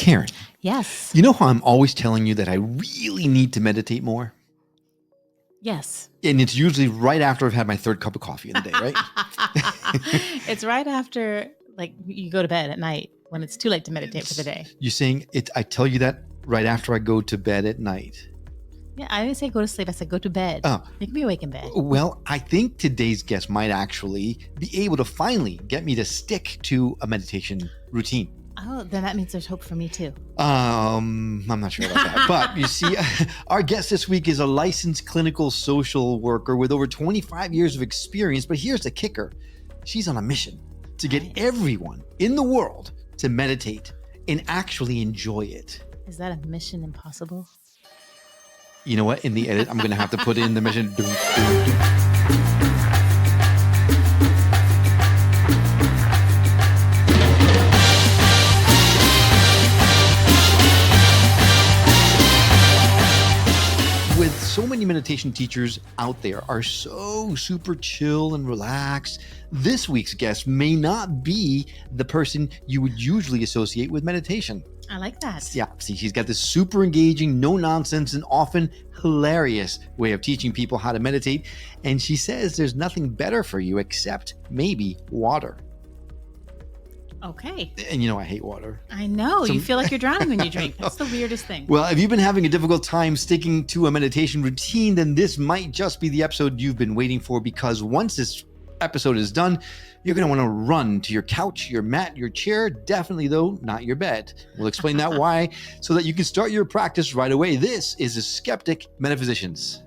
Karen, Yes. you know how I'm always telling you that I really need to meditate more? Yes. And it's usually right after I've had my third cup of coffee in the day, right? It's right after, like, you go to bed at night when it's too late to meditate for the day. You're saying it? I tell you that right after I go to bed at night. Yeah, I didn't say go to sleep. I said go to bed. Oh. You can be awake in bed. Well, I think today's guest might actually be able to finally get me to stick to a meditation routine. Oh, then that means there's hope for me too. I'm not sure about that. But you see, our guest this week is a licensed clinical social worker with over 25 years of experience. But here's the kicker. She's on a mission to get everyone in the world to meditate and actually enjoy it. Is that a mission impossible? You know what? In the edit, I'm going to have to put in the mission. With so many meditation teachers out there are so super chill and relaxed, this week's guest may not be the person you would usually associate with meditation. I like that. Yeah, see, she's got this super engaging, no nonsense, and often hilarious way of teaching people how to meditate. And she says there's nothing better for you except maybe water. Okay. And you know, I hate water. I know. You feel like you're drowning when you drink. That's the weirdest thing. Well, if you've been having a difficult time sticking to a meditation routine, then this might just be the episode you've been waiting for, because once this episode is done, you're going to want to run to your couch, your mat, your chair, definitely though, not your bed. We'll explain that why, so that you can start your practice right away. This is the Skeptic Metaphysicians.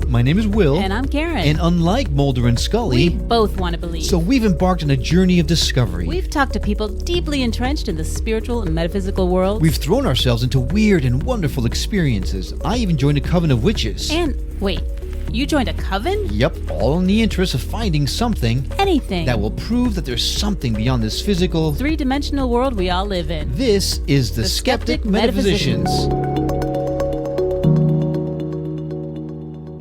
My name is Will. And I'm Karen. And unlike Mulder and Scully, we both want to believe. So we've embarked on a journey of discovery. We've talked to people deeply entrenched in the spiritual and metaphysical world. We've thrown ourselves into weird and wonderful experiences. I even joined a coven of witches. And wait, you joined a coven? Yep, all in the interest of finding something. Anything. That will prove that there's something beyond this physical, three-dimensional world we all live in. This is the Skeptic Metaphysicians.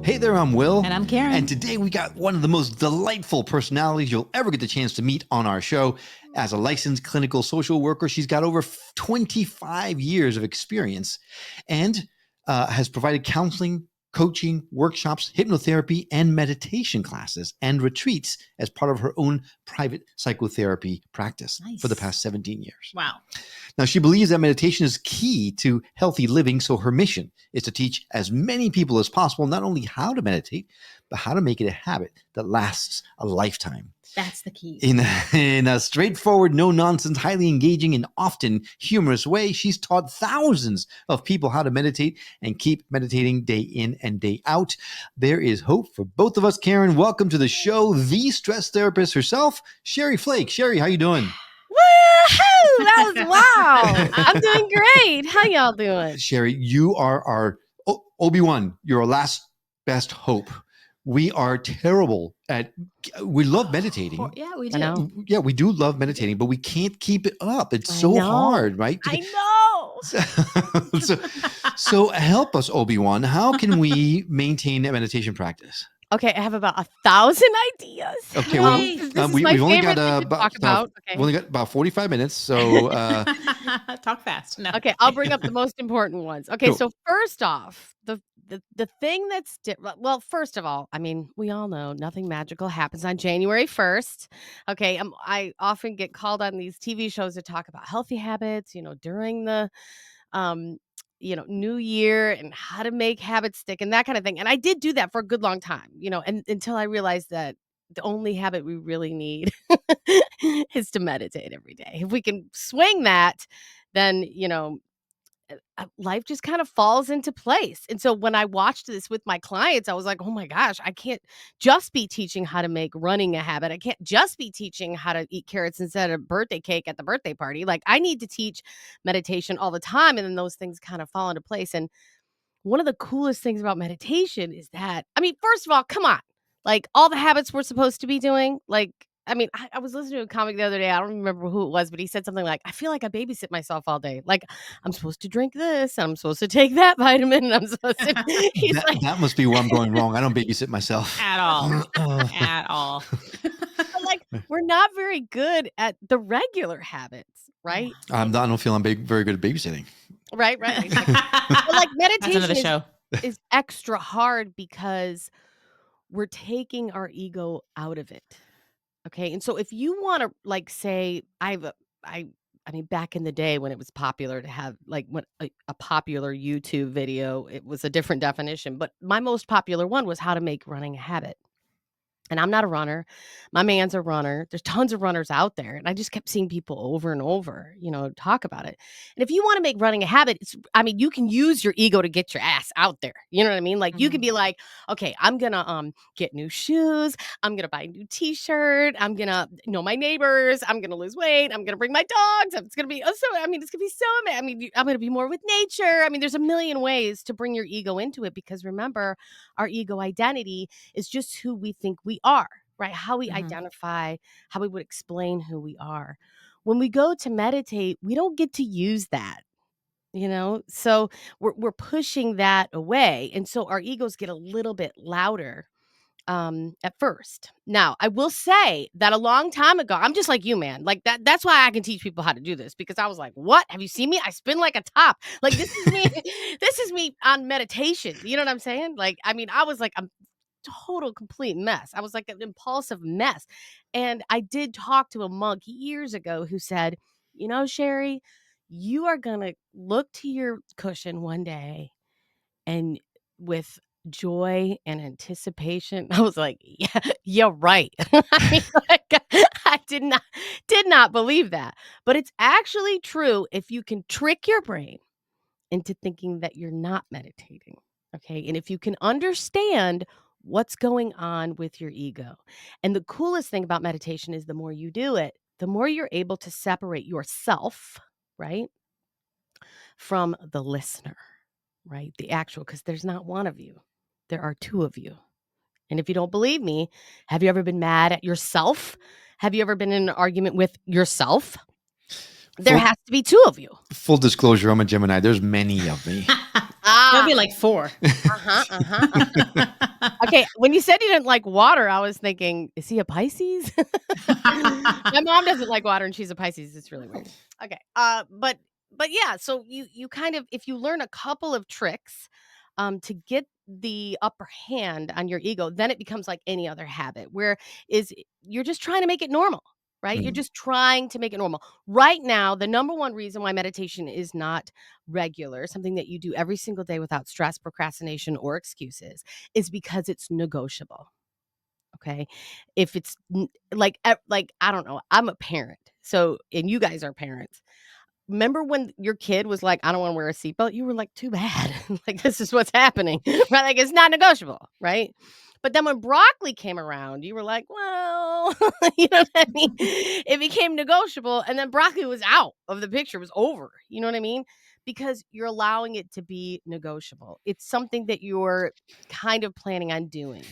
Hey there, I'm Will. And I'm Karen. And today we got one of the most delightful personalities you'll ever get the chance to meet on our show. As a licensed clinical social worker, she's got over 25 years of experience and has provided counseling, coaching, workshops, hypnotherapy, and meditation classes and retreats as part of her own private psychotherapy practice for the past 17 years. Wow. Now, she believes that meditation is key to healthy living, so her mission is to teach as many people as possible not only how to meditate, but how to make it a habit that lasts a lifetime. That's the key. In a straightforward, no-nonsense, highly engaging, and often humorous way, she's taught thousands of people how to meditate and keep meditating day in and day out. There is hope for both of us, Karen. Welcome to the show, the stress therapist herself, Cheri Flake. Cheri, how you doing? Woohoo! That was wow. I'm doing great. How y'all doing? Cheri, you are our Obi-Wan. You're our last best hope. We are terrible at, we love meditating. Yeah, we do. Yeah, we do love meditating, but we can't keep it up. It's so hard, right? I know. So help us, Obi-Wan. How can we maintain a meditation practice? Okay, I have about 1,000 ideas. Okay, well, we've only got Okay. we've only got about 45 minutes, so talk fast. No. Okay, I'll bring up the most important ones. Okay, Cool. so first off, the thing that's well, first of all, I mean, we all know nothing magical happens on January 1st. Okay, I often get called on these TV shows to talk about healthy habits, during the New Year and how to make habits stick and that kind of thing. And I did do that for a good long time, and until I realized that the only habit we really need is to meditate every day. If we can swing that, then, life just kind of falls into place. And so when I watched this with my clients, I was like, oh my gosh, I can't just be teaching how to make running a habit. I can't just be teaching how to eat carrots instead of birthday cake at the birthday party. Like, I need to teach meditation all the time. And then those things kind of fall into place. And one of the coolest things about meditation is that, first of all, come on, like all the habits we're supposed to be doing, like, I was listening to a comic the other day. I don't remember who it was, but he said something like, I feel like I babysit myself all day. Like, I'm supposed to drink this, and I'm supposed to take that vitamin, and I'm supposed to. That must be where I'm going wrong. I don't babysit myself. At all. At all. like we're not very good at the regular habits, right? I don't feel I'm very good at babysitting. Right. Exactly. But like That's another meditation show. is extra hard because we're taking our ego out of it. Okay. And so if you want to like say, I mean, back in the day when it was popular to have like when a popular YouTube video, it was a different definition. But my most popular one was how to make running a habit. And I'm not a runner. My man's a runner. There's tons of runners out there. And I just kept seeing people over and over, talk about it. And if you want to make running a habit, you can use your ego to get your ass out there. You know what I mean? Like you can be like, okay, I'm going to get new shoes. I'm going to buy a new t-shirt. I'm going to know my neighbors. I'm going to lose weight. I'm going to bring my dogs. It's going to be I'm going to be more with nature. There's a million ways to bring your ego into it because remember, our ego identity is just who we think we are, right? How we identify, how we would explain who we are. When we go to meditate, we don't get to use that, So we're pushing that away. And so our egos get a little bit louder at first. Now, I will say that a long time ago, I'm just like you, man. Like that's why I can teach people how to do this because I was like, what? Have you seen me? I spin like a top. Like this is me. This is me on meditation. You know what I'm saying? Like, I was like, I'm total complete mess. I was like an impulsive mess. And I did talk to a monk years ago who said, Cheri, you are going to look to your cushion one day and with joy and anticipation. I was like, yeah, you're right. I did not believe that. But it's actually true if you can trick your brain into thinking that you're not meditating. Okay. And if you can understand what's going on with your ego. And the coolest thing about meditation is the more you do it, the more you're able to separate yourself, right, from the listener, right? The actual, because there's not one of you, there are two of you. And if you don't believe me, have you ever been mad at yourself? Have you ever been in an argument with yourself? There has to be two of you. Full disclosure, I'm a Gemini. There's many of me. There'll be like 4. Okay, when you said you didn't like water, I was thinking, is he a Pisces? My mom doesn't like water and she's a Pisces. It's really weird. Okay. But yeah, so you kind of, if you learn a couple of tricks to get the upper hand on your ego, then it becomes like any other habit where you're just trying to make it normal. Right? You're just trying to make it normal. Right now, the number one reason why meditation is not regular, something that you do every single day without stress, procrastination, or excuses, is because it's negotiable. Okay? If it's like I don't know, I'm a parent. So, and you guys are parents. Remember when your kid was like, I don't want to wear a seatbelt? You were like, too bad. Like, this is what's happening, right? Like, it's not negotiable, right? But then when broccoli came around, you were like, well, you know what I mean? It became negotiable. And then broccoli was out of the picture. It was over. You know what I mean? Because you're allowing it to be negotiable. It's something that you're kind of planning on doing,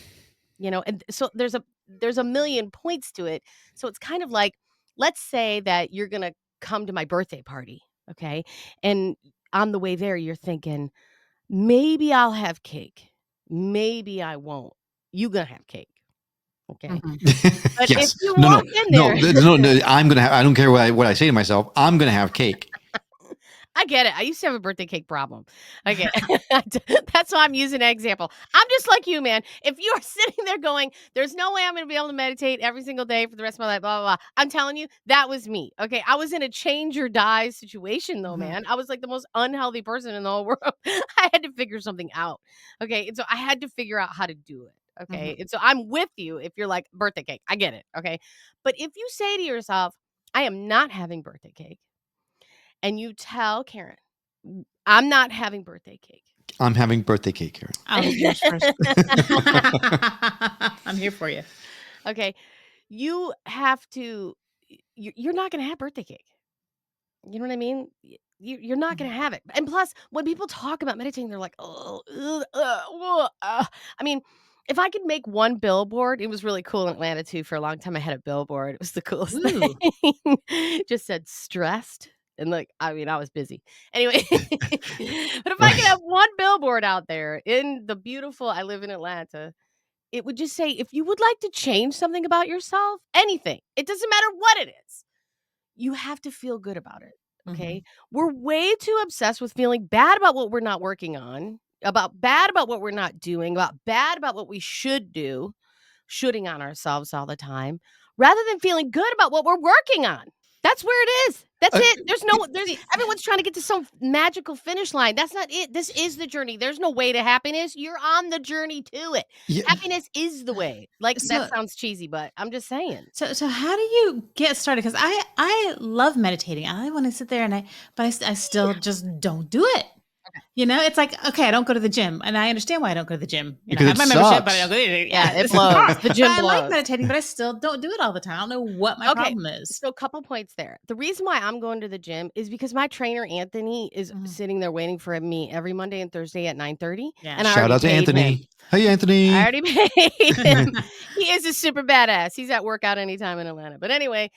and so there's a million points to it. So it's kind of like, let's say that you're going to come to my birthday party. Okay. And on the way there, you're thinking, maybe I'll have cake. Maybe I won't. You gonna have cake. Okay. But Yes. if you walk in there. No, I'm gonna have. I don't care what I say to myself. I'm gonna have cake. I get it. I used to have a birthday cake problem. Okay. That's why I'm using an example. I'm just like you, man. If you're sitting there going, there's no way I'm going to be able to meditate every single day for the rest of my life, blah, blah, blah. I'm telling you, that was me. Okay. I was in a change or die situation though, man. I was like the most unhealthy person in the whole world. I had to figure something out. Okay. And so I had to figure out how to do it. Okay. And so I'm with you if you're like birthday cake. I get it. Okay. But if you say to yourself, I am not having birthday cake, and you tell Karen, I'm not having birthday cake. I'm having birthday cake, Karen. I'll eat yours first. I'm here for you. Okay. You have to, you're not going to have birthday cake. You know what I mean? You're not going to have it. And plus, when people talk about meditating, they're like, I mean, if I could make one billboard, it was really cool in Atlanta too. For a long time, I had a billboard. It was the coolest thing. Just said stressed. And like, I was busy. Anyway, but if I could have one billboard out there in the beautiful, I live in Atlanta, it would just say, if you would like to change something about yourself, anything, it doesn't matter what it is, you have to feel good about it. Okay. We're way too obsessed with feeling bad about what we're not working on, bad about what we're not doing, bad about what we should do, shooting on ourselves all the time, rather than feeling good about what we're working on. That's where it is. That's it. Everyone's trying to get to some magical finish line. That's not it. This is the journey. There's no way to happiness. You're on the journey to it. Yeah. Happiness is the way. Like, So- that sounds cheesy, but I'm just saying. So how do you get started? Because I love meditating. I want to sit there but I still just don't do it. Okay. You know, it's like, okay, I don't go to the gym, and I understand why I don't go to the gym. You know, Because I have my it membership, but sucks. I don't go. Yeah, it it's blows. hard. The gym But I like blows. meditating, but I still don't do it all the time. I don't know what my Okay. problem is. So a couple points there. The reason why I'm going to the gym is because my trainer, Anthony, is sitting there waiting for me every Monday and Thursday at 9:30. Yeah. And I Shout already out to paid Anthony. him. Hey, Anthony. I already paid him. He is a super badass. He's at workout anytime in Atlanta. But anyway,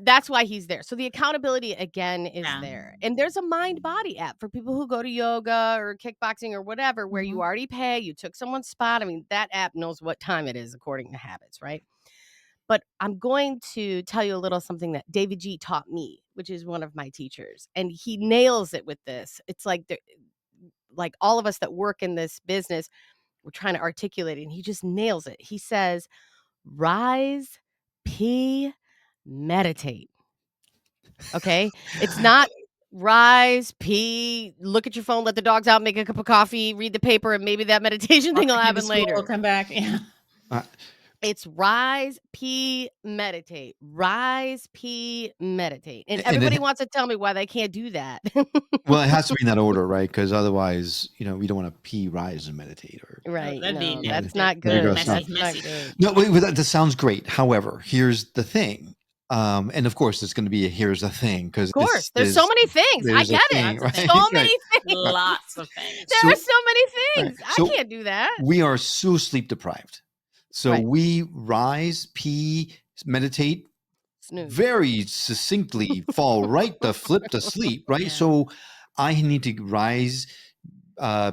that's why he's there. So the accountability, again, is there. And there's a mind-body app for people who go to yoga or kickboxing or whatever, where you already pay, you took someone's spot. I mean, that app knows what time it is according to habits, right? But I'm going to tell you a little something that David G taught me, which is one of my teachers. And he nails it with this. It's like all of us that work in this business, we're trying to articulate it, and he just nails it. He says, rise, pee, meditate. Okay? It's not rise, pee, look at your phone, let the dogs out, make a cup of coffee, read the paper, and maybe that meditation thing will happen later. We'll come back. Yeah. It's rise, pee, meditate. Rise, pee, meditate. And And everybody it- wants to tell me why they can't do that. Well, it has to be in that order, right? Because otherwise, we don't want to pee, rise, and meditate. Right. that'd be No, nasty. that's not There you good. go, That's stop. not Messy. good. No, wait, that sounds great. However, here's the thing. And of course, it's going to be here's the thing. Because Of course. There's so many things. I there's a get thing, it. right? So Right. many things. Lots of things. There are So- so many things. right. So I can't do that. We are so sleep deprived. So Right. we rise, pee, meditate, Snooze. very succinctly fall right to flip to sleep, right? Yeah. So I need to rise,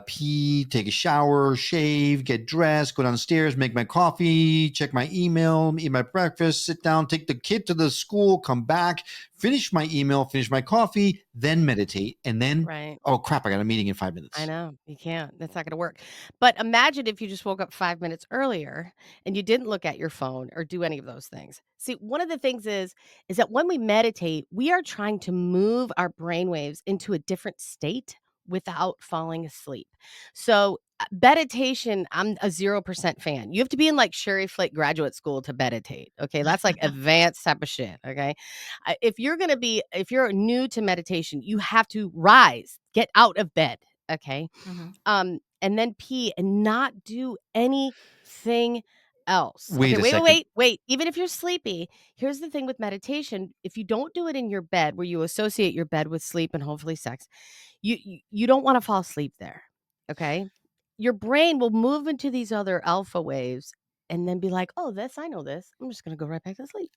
pee, take a shower, shave, get dressed, go downstairs, make my coffee, check my email, eat my breakfast, sit down, take the kid to the school, come back, finish my email, finish my coffee, then meditate. And then, Right. oh crap, I got a meeting in 5 minutes. I know. You can't. That's not going to work. But imagine if you just woke up 5 minutes earlier and you didn't look at your phone or do any of those things. See, one of the things is that when we meditate, we are trying to move our brainwaves into a different state without falling asleep. So meditation, I'm a 0% fan. You have to be in like Cheri, Flake graduate school to meditate. Okay. That's like advanced type of shit. Okay. If you're new to meditation, you have to rise, get out of bed. Okay. And then pee and not do anything else. Wait Okay, a second. wait. Even if you're sleepy, here's the thing with meditation. If you don't do it in your bed, where you associate your bed with sleep and hopefully sex, you don't want to fall asleep there. Okay. Your brain will move into these other alpha waves and then be like, oh, I know this. I'm just going to go right back to sleep.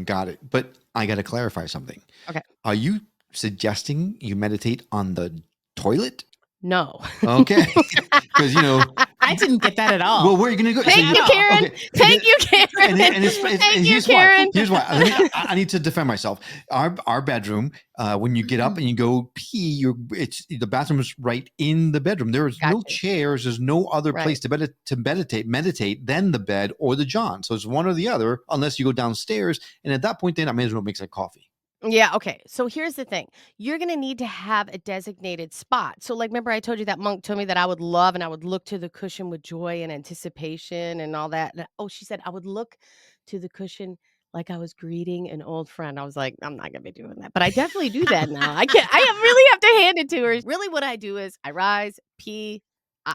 Got it. But I got to clarify something. Okay. Are you suggesting you meditate on the toilet? No. Okay. Because, I didn't get that at all. well, where are you going to go? Thank So you, Karen. okay. Thank you, Karen. And Thank you, here's Karen. why. Here's why. I need to defend myself. Our bedroom, when you get up and you go pee, the bathroom is right in the bedroom. There is no Gotcha. chairs. There's no other Right. place to meditate than the bed or the john. So it's one or the other, unless you go downstairs. And at that point, then I may as well make some coffee. Yeah, okay. So here's the thing. You're going to need to have a designated spot. So like, remember I told you that monk told me that I would love and I would look to the cushion with joy and anticipation and all that. She said I would look to the cushion like I was greeting an old friend. I was like, I'm not going to be doing that. But I definitely do that now. I really have to hand it to her. Really what I do is I rise, pee.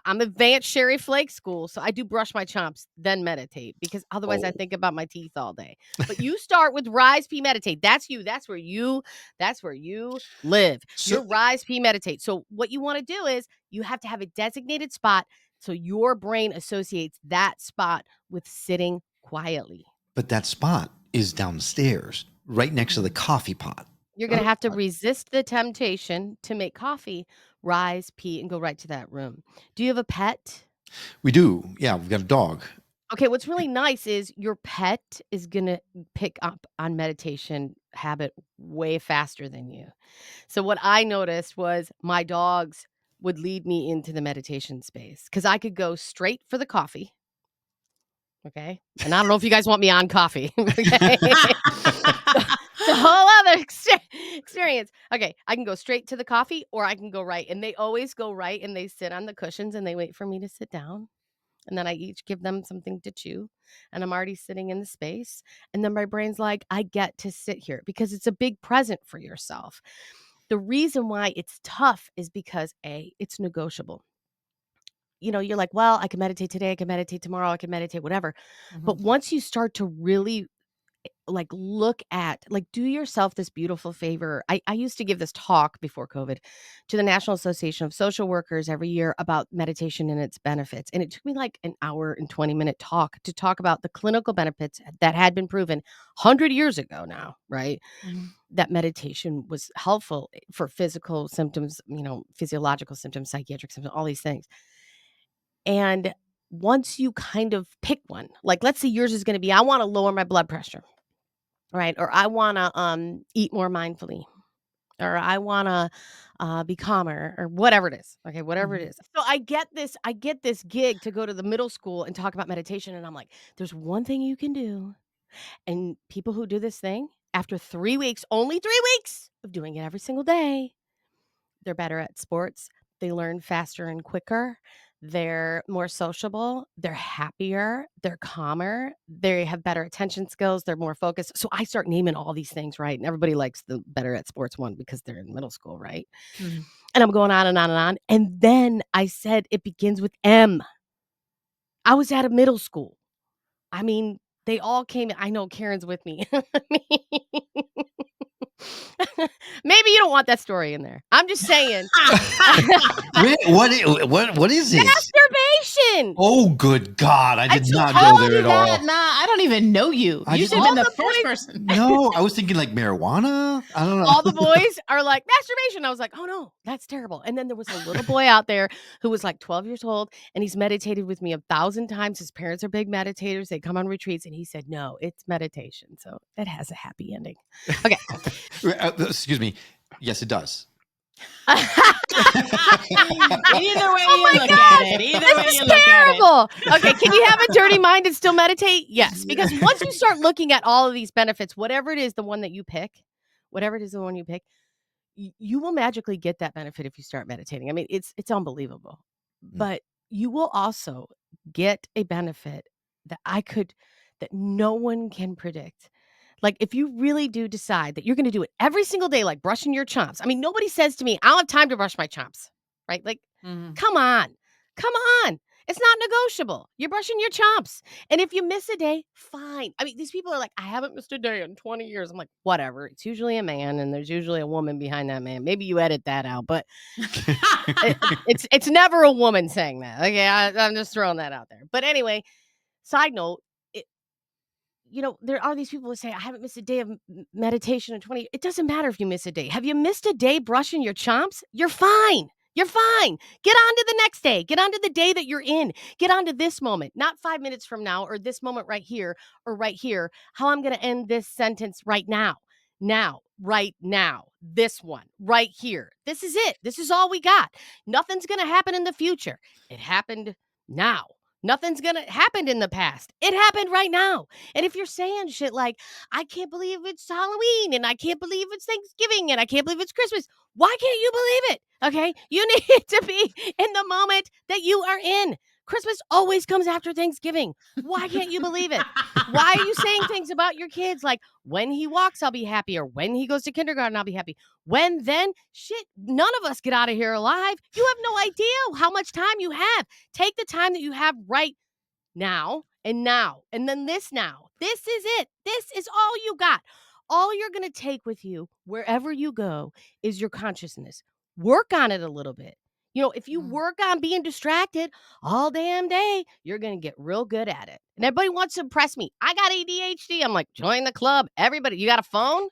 I'm advanced Cheri Flake school, so I do brush my chomps, then meditate, because otherwise I Oh. think about my teeth all day. But you start with rise, pee, meditate. That's you. That's where you live. So- Your rise, pee, meditate. So what you want to do is you have to have a designated spot so your brain associates that spot with sitting quietly. But that spot is downstairs, right next to the coffee pot. You're going to have to resist the temptation to make coffee, rise, pee, and go right to that room. Do you have a pet? We do. Yeah, we've got a dog. Okay, what's really nice is your pet is gonna pick up on meditation habit way faster than you. So what I noticed was my dogs would lead me into the meditation space because I could go straight for the coffee. Okay. And I don't know if you guys want me on coffee. Okay. It's a whole other experience. Okay. I can go straight to the coffee or I can go right. And they always go right and they sit on the cushions and they wait for me to sit down. And then I each give them something to chew. And I'm already sitting in the space. And then my brain's like, I get to sit here because it's a big present for yourself. The reason why it's tough is because it's negotiable. You're like, well, I can meditate today, I can meditate tomorrow, I can meditate whatever. But once you start to really look at do yourself this beautiful favor. I used to give this talk before COVID to the National Association of Social Workers every year about meditation and its benefits. And it took me like an hour and 20-minute talk to talk about the clinical benefits that had been proven 100 years ago now, right? That meditation was helpful for physical symptoms, physiological symptoms, psychiatric symptoms, all these things. And once you kind of pick one, like let's say yours is going to be, I want to lower my blood pressure, right? Or I want to eat more mindfully, or I want to be calmer, or whatever it is. Okay, whatever it is. So I get this gig to go to the middle school and talk about meditation, and I'm like, there's one thing you can do, and people who do this thing after 3 weeks, only 3 weeks of doing it every single day, they're better at sports. They learn faster and quicker. They're more sociable. They're happier. They're calmer. They have better attention skills. They're more focused. So I start naming all these things, right? And everybody likes the better at sports one because they're in middle school, right? And I'm going on and on and on. And then I said it begins with M. I was at a middle school. I mean, they all came. I know Karen's with me. Maybe you don't want that story in there. I'm just saying. What is it? Masturbation. Oh, good God. I did not told go there you at all. that. Nah, I don't even know you. I You just- should have been All the the first boys- person. No, I was thinking like marijuana. I don't know. All the boys are like, masturbation. I was like, oh no, that's terrible. And then there was a little boy out there who was like 12 years old and he's meditated with me 1,000 times. His parents are big meditators. They come on retreats. And he said, no, it's meditation. So it has a happy ending. Okay. Excuse me. Yes, it does. Either way Oh you my look gosh, at it. Either this way is you look at it. terrible. Okay, can you have a dirty mind and still meditate? Yes, because once you start looking at all of these benefits, whatever it is, the one that you pick, you will magically get that benefit if you start meditating. I mean, it's unbelievable. But you will also get a benefit that that no one can predict. Like if you really do decide that you're going to do it every single day, like brushing your chomps. I mean, nobody says to me, I don't have time to brush my chomps, right? Like, come on. It's not negotiable. You're brushing your chomps. And if you miss a day, fine. I mean, these people are like, I haven't missed a day in 20 years. I'm like, whatever. It's usually a man and there's usually a woman behind that man. Maybe you edit that out, but it's never a woman saying that. Okay, I'm just throwing that out there. But anyway, side note, there are these people who say, I haven't missed a day of meditation in 20. It doesn't matter if you miss a day. Have you missed a day brushing your chomps? You're fine. You're fine. Get on to the next day. Get on to the day that you're in. Get on to this moment, not 5 minutes from now or this moment right here or right here. How I'm going to end this sentence right now. Now, right now. This one right here. This is it. This is all we got. Nothing's going to happen in the future. It happened now. Nothing's going to happen in the past. It happened right now. And if you're saying shit like, I can't believe it's Halloween and I can't believe it's Thanksgiving and I can't believe it's Christmas, why can't you believe it? Okay. You need to be in the moment that you are in. Christmas always comes after Thanksgiving. Why can't you believe it? Why are you saying things about your kids like, when he walks, I'll be happy, or when he goes to kindergarten, I'll be happy? When then? Shit, none of us get out of here alive. You have no idea how much time you have. Take the time that you have right now, and then this now. This is it. This is all you got. All you're going to take with you wherever you go is your consciousness. Work on it a little bit. If you work on being distracted all damn day, you're going to get real good at it. And everybody wants to impress me. I got ADHD. I'm like, join the club. Everybody, you got a phone?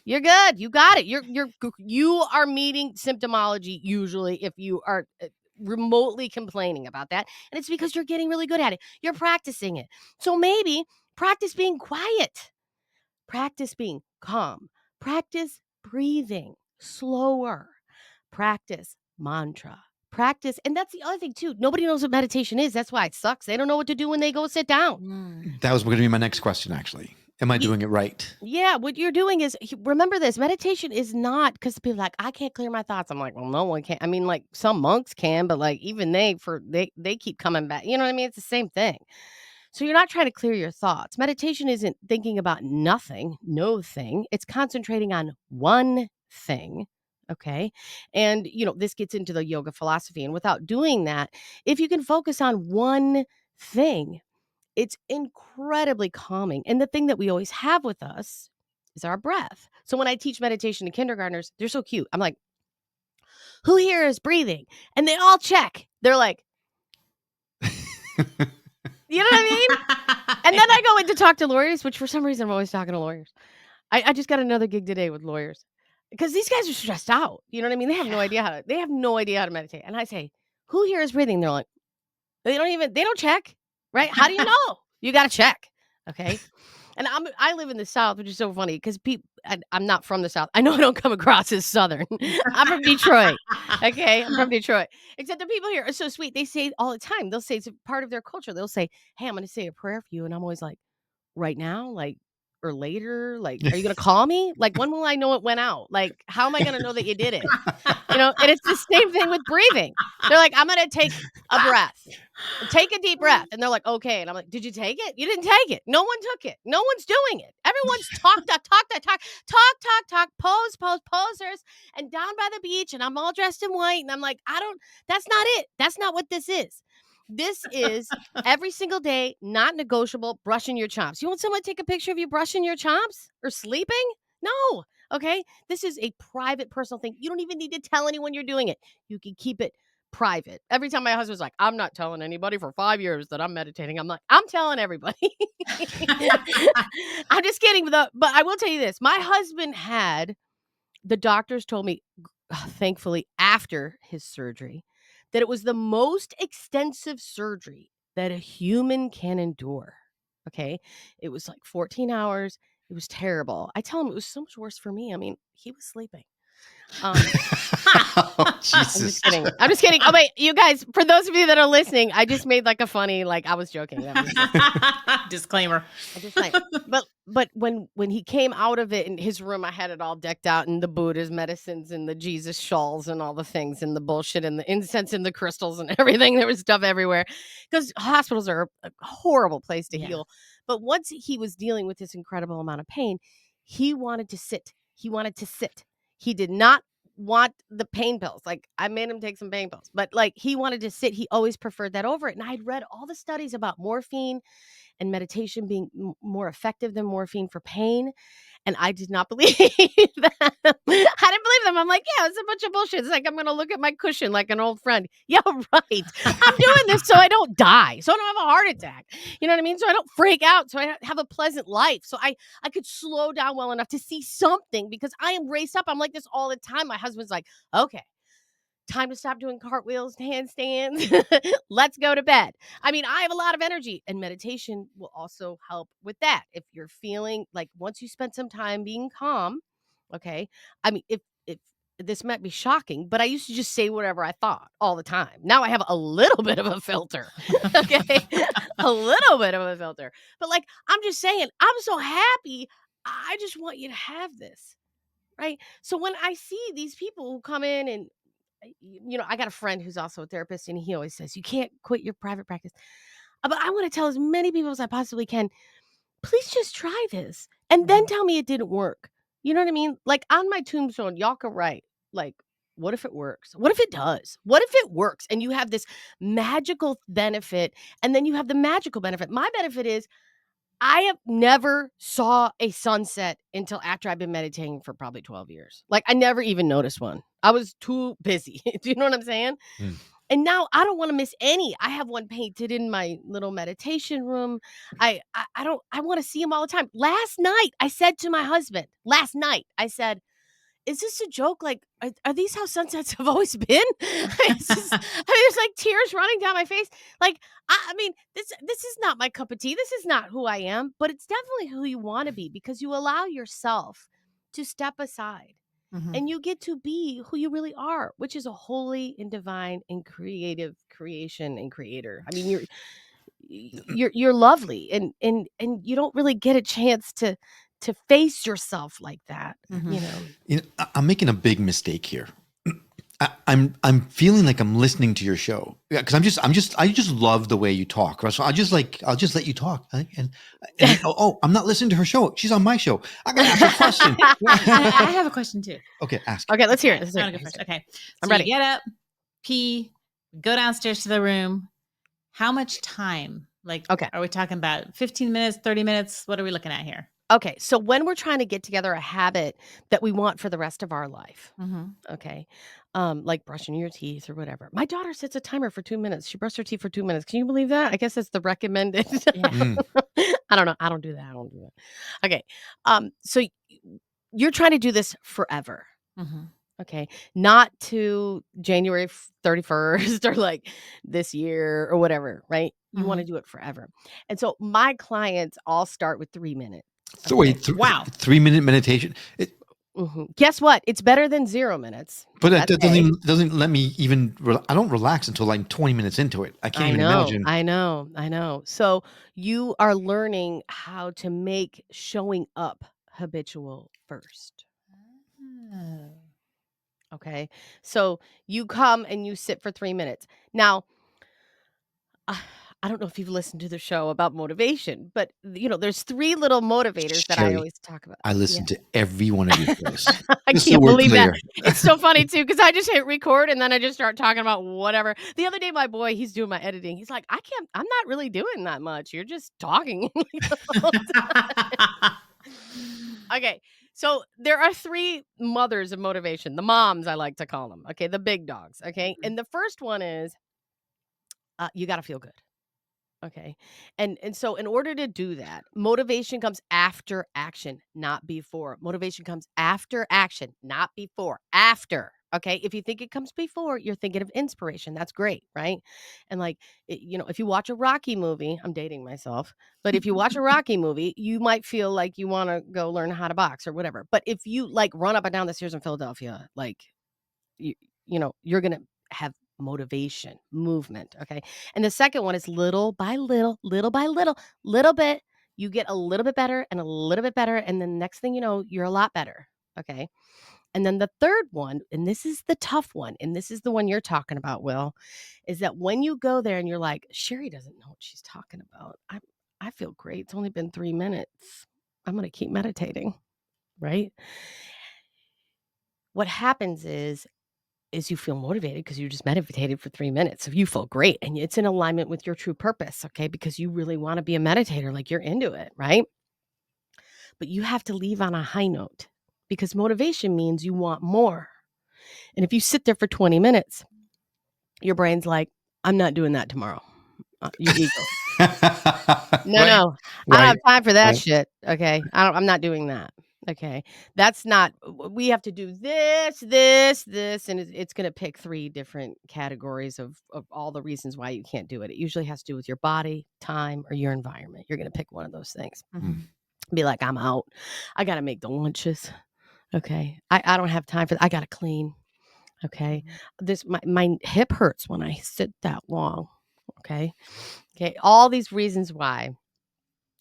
You're good. You got it. You are meeting symptomology usually if you are remotely complaining about that. And it's because you're getting really good at it. You're practicing it. So maybe practice being quiet, practice being calm, practice breathing slower, practice mantra. Practice. And that's the other thing, too. Nobody knows what meditation is. That's why it sucks. They don't know what to do when they go sit down. Mm. That was going to be my next question, actually. Am I doing it right? Yeah, what you're doing is, remember this, meditation is not, because people are like, I can't clear my thoughts. I'm like, well, no one can. I mean, like some monks can, but like even they keep coming back. You know what I mean? It's the same thing. So you're not trying to clear your thoughts. Meditation isn't thinking about nothing, no thing. It's concentrating on one thing. Okay. And, this gets into the yoga philosophy. And without doing that, if you can focus on one thing, it's incredibly calming. And the thing that we always have with us is our breath. So when I teach meditation to kindergartners, they're so cute. I'm like, who here is breathing? And they all check. They're like, you know what I mean? And then I go in to talk to lawyers, which for some reason I'm always talking to lawyers. I just got another gig today with lawyers because these guys are stressed out. You know what I mean? They have no idea how to meditate. And I say, who here is breathing? They're like, they don't check, right? How do you know? You got to check. Okay. And I live in the South, which is so funny because I'm not from the South. I know I don't come across as Southern. I'm from Detroit. Okay. I'm from Detroit. Except the people here are so sweet. They say all the time, they'll say it's a part of their culture. They'll say, hey, I'm going to say a prayer for you. And I'm always like, right now? Like, or later? Like, are you going to call me? Like, when will I know it went out? Like, how am I going to know that you did it? And it's the same thing with breathing. They're like, I'm going to take a breath. Take a deep breath. And they're like, okay. And I'm like, did you take it? You didn't take it. No one took it. No one's doing it. Everyone's talk, posers, and down by the beach. And I'm all dressed in white. And I'm like, that's not it. That's not what this is. This is every single day, not negotiable, brushing your chops. You want someone to take a picture of you brushing your chops or sleeping? No. Okay. This is a private, personal thing. You don't even need to tell anyone you're doing it. You can keep it private. Every time my husband's like, I'm not telling anybody for 5 years that I'm meditating. I'm like, I'm telling everybody. I'm just kidding. But I will tell you this. My husband the doctors told me, thankfully, after his surgery, that it was the most extensive surgery that a human can endure. Okay. It was like 14 hours. It was terrible. I tell him it was so much worse for me. I mean, he was sleeping. Oh, Jesus. I'm just kidding. Oh, wait, you guys, for those of you that are listening, I just made like a funny, like I was joking. Disclaimer. But when he came out of it in his room, I had it all decked out and the Buddha's medicines and the Jesus shawls and all the things and the bullshit and the incense and the crystals and everything. There was stuff everywhere because hospitals are a horrible place to heal. But once he was dealing with this incredible amount of pain, he wanted to sit. He did not want the pain pills. Like I made him take some pain pills, but like he wanted to sit. He always preferred that over it. And I'd read all the studies about morphine and meditation being more effective than morphine for pain. And I did not believe them. I didn't believe them. I'm like, yeah, it's a bunch of bullshit. It's like, I'm going to look at my cushion like an old friend. Yeah, right. I'm doing this so I don't die. So I don't have a heart attack. You know what I mean? So I don't freak out. So I have a pleasant life. So I could slow down well enough to see something because I am raced up. I'm like this all the time. My husband's like, okay, time to stop doing cartwheels, handstands. Let's go to bed. I mean, I have a lot of energy and meditation will also help with that. If you're feeling like once you spend some time being calm, okay. I mean, if this might be shocking, but I used to just say whatever I thought all the time. Now I have a little bit of a filter. Okay. A little bit of a filter. But like, I'm just saying, I'm so happy. I just want you to have this. Right. So when I see these people who come in and I got a friend who's also a therapist and he always says, you can't quit your private practice. But I want to tell as many people as I possibly can, please just try this and then tell me it didn't work. You know what I mean? Like on my tombstone, y'all can write, like, what if it works? What if it does? What if it works? And you have this magical benefit and then you have the magical benefit. My benefit is I have never saw a sunset until after I've been meditating for probably 12 years. Like I never even noticed one. I was too busy. Do you know what I'm saying? Mm. And now I don't want to miss any. I have one painted in my little meditation room. I want to see him all the time. Last night, I said to my husband, I said, is this a joke? Like, are these how sunsets have always been? There's like tears running down my face. Like, I mean, this is not my cup of tea. This is not who I am, but it's definitely who you want to be because you allow yourself to step aside and you get to be who you really are, which is a holy and divine and creative creation and creator. I mean, you're lovely and you don't really get a chance to face yourself like that, you know. You know, I'm making a big mistake here. I'm feeling like I'm listening to your show because I just love the way you talk. So I'll just let you talk. And I'm not listening to her show. She's on my show. I gotta ask her a question. I have a question too. Okay, ask. Okay, let's hear it. I'm gonna go first. Okay, so I'm ready. You get up, pee, go downstairs to the room. How much time? Like, Okay. Are we talking about 15 minutes, 30 minutes? What are we looking at here? Okay, so when we're trying to get together a habit that we want for the rest of our life, okay, like brushing your teeth or whatever. My daughter sets a timer for 2 minutes. She brushed her teeth for 2 minutes. Can you believe that? I guess that's the recommended. Yeah. I don't know. I don't do that. Okay, so you're trying to do this forever. Okay, not to January 31st or like this year or whatever, right? You want to do it forever. And so my clients all start with 3 minutes. So wait, Wow. 3-minute meditation. Guess what? It's better than 0 minutes. But that doesn't let me even. I don't relax until like 20 minutes into it. I can't even imagine. I know. So you are learning how to make showing up habitual first. Okay. So you come and you sit for 3 minutes. Now, I don't know if you've listened to the show about motivation, but you know, there's 3 little motivators that I Cheri, always talk about. I listen to every one of your shows. I Just so can't we're believe that. clear. It's so funny too, because I just hit record and then I just start talking about whatever. The other day, my boy, he's doing my editing. He's like, I'm not really doing that much. You're just talking. Okay. So there are 3 mothers of motivation, the moms, I like to call them. Okay. The big dogs. Okay. And the first one is you got to feel good. Okay. And so in order to do that, motivation comes after action, not before. Motivation comes after action, not before. After. Okay. If you think it comes before, you're thinking of inspiration. That's great. Right. And like, you know, if you watch a Rocky movie, I'm dating myself, but if you watch a Rocky movie, you might feel like you want to go learn how to box or whatever. But if you like run up and down the stairs in Philadelphia, like, you know, you're going to have motivation, movement. Okay. And the second one is little by little bit. You get a little bit better and a little bit better. And then next thing you know, you're a lot better. Okay. And then the third one, and this is the tough one, and this is the one you're talking about, Will, is that when you go there and you're like, Cheri doesn't know what she's talking about. I feel great. It's only been 3 minutes. I'm going to keep meditating. Right. What happens is you feel motivated because you just meditated for 3 minutes. So you feel great and it's in alignment with your true purpose, okay? Because you really want to be a meditator, like you're into it, right? But you have to leave on a high note because motivation means you want more. And if you sit there for 20 minutes, your brain's like, I'm not doing that tomorrow. Your ego. No. I don't have time for that shit. Okay. I'm not doing that. Okay. That's not, we have to do this, and it's going to pick 3 different categories of all the reasons why you can't do it. It usually has to do with your body, time, or your environment. You're going to pick one of those things. Be like, I'm out. I got to make the lunches. Okay. I don't have time for that. I got to clean. Okay. My hip hurts when I sit that long. Okay. All these reasons why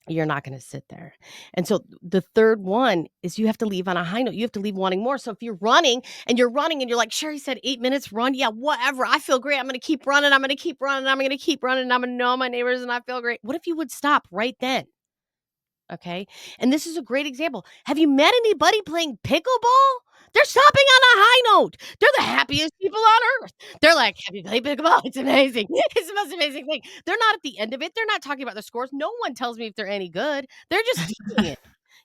you're not going to sit there. And so the third one is you have to leave on a high note. You have to leave wanting more. So if you're running and you're like, Cheri said 8 minutes run. Yeah, whatever. I feel great. I'm going to keep running. I'm going to keep running. I'm going to keep running. I'm going to know my neighbors and I feel great. What if you would stop right then? Okay. And this is a great example. Have you met anybody playing pickleball? They're stopping on a high note. They're the happiest people on earth. They're like, have you played pickleball? It's amazing. It's the most amazing thing. They're not at the end of it. They're not talking about the scores. No one tells me if they're any good. They're just teaching it.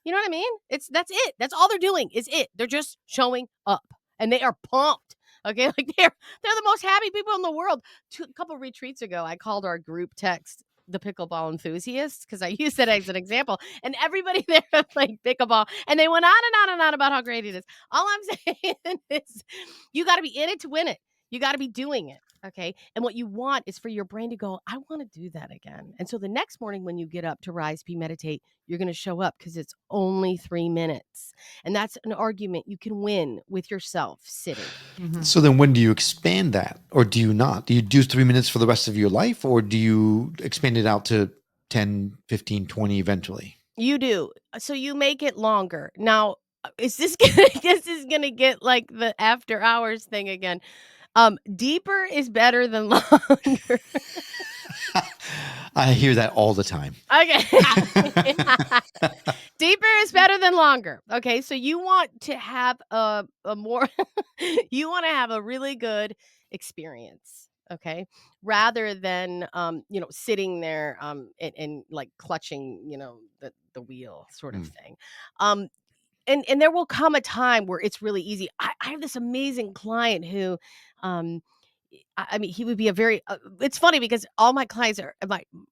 You know what I mean? That's it. That's all they're doing is it. They're just showing up and they are pumped. Okay. Like they're the most happy people in the world. A couple retreats ago, I called our group text the pickleball enthusiasts because I use that as an example. And everybody there played pickleball, and they went on and on and on about how great it is. All I'm saying is, you got to be in it to win it. You got to be doing it. Okay. And what you want is for your brain to go, I want to do that again. And so the next morning when you get up to rise, be, meditate, you're going to show up because it's only 3 minutes. And that's an argument you can win with yourself sitting. Mhm. So then when do you expand that, or do you not? Do you do 3 minutes for the rest of your life, or do you expand it out to 10, 15, 20 eventually? You do. So you make it longer. Now, is this gonna this is gonna get like the after hours thing again. Deeper is better than longer. I hear that all the time. Okay. Deeper is better than longer. Okay. So you want to have a more you want to have a really good experience. Okay. Rather than sitting there and like clutching, the wheel sort of thing. Um and there will come a time where it's really easy. I have this amazing client who um I mean, he would be a very it's funny because all my clients are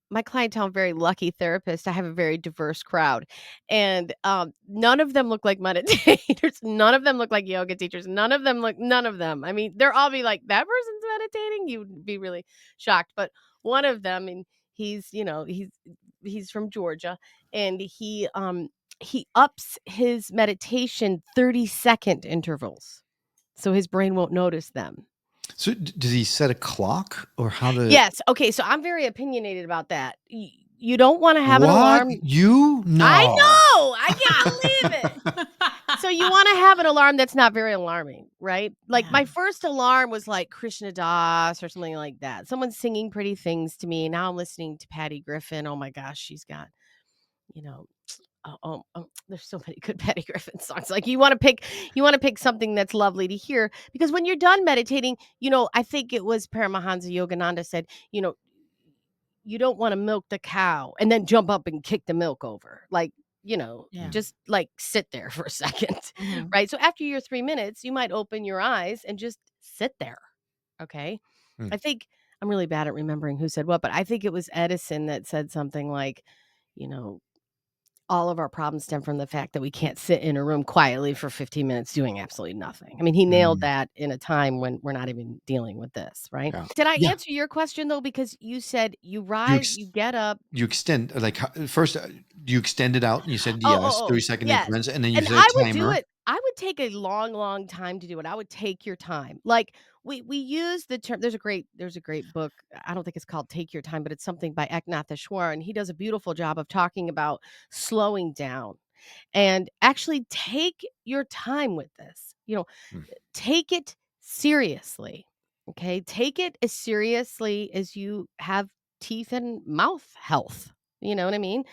my clientele are very lucky therapists. I have a very diverse crowd. And none of them look like meditators. None of them look like yoga teachers. None of them. I mean, they're all be like, that person's meditating. You'd be really shocked. But one of them, and he's from Georgia, and he ups his meditation 30-second intervals. So his brain won't notice them. So does he set a clock, or how to? Yes. Okay. So I'm very opinionated about that. You don't want to have an What? alarm. You? No. I know. I can't believe it. So you want to have an alarm that's not very alarming, right? Like Yeah. my first alarm was like Krishna Das or something like that. Someone's singing pretty things to me. Now I'm listening to Patty Griffin. Oh my gosh, she's got, you know, there's so many good Patty Griffin songs. Like you want to pick something that's lovely to hear, because when you're done meditating, I think it was Paramahansa Yogananda said, you don't want to milk the cow and then jump up and kick the milk over. Like, Yeah. just like sit there for a second. Mhm. Right? So after your 3 minutes, you might open your eyes and just sit there. Okay? Hmm. I think I'm really bad at remembering who said what, but I think it was Edison that said something like, you know, all of our problems stem from the fact that we can't sit in a room quietly for 15 minutes doing absolutely nothing. I mean, he nailed that in a time when we're not even dealing with this, right? Yeah. Did I Yeah. answer your question though? Because you said you You rise, you get up. You extend, like, first you extend it out, and you said Oh, yes, 30-second yes. increments, and then you And set I a would do timer. it. I would take a long, long time to do it. I would take your time. Like we use the term. There's a great book. I don't think it's called Take Your Time, but it's something by Eknath Easwaran, and he does a beautiful job of talking about slowing down and actually take your time with this. Hmm. Take it seriously. Okay, take it as seriously as you have teeth and mouth health. You know what I mean?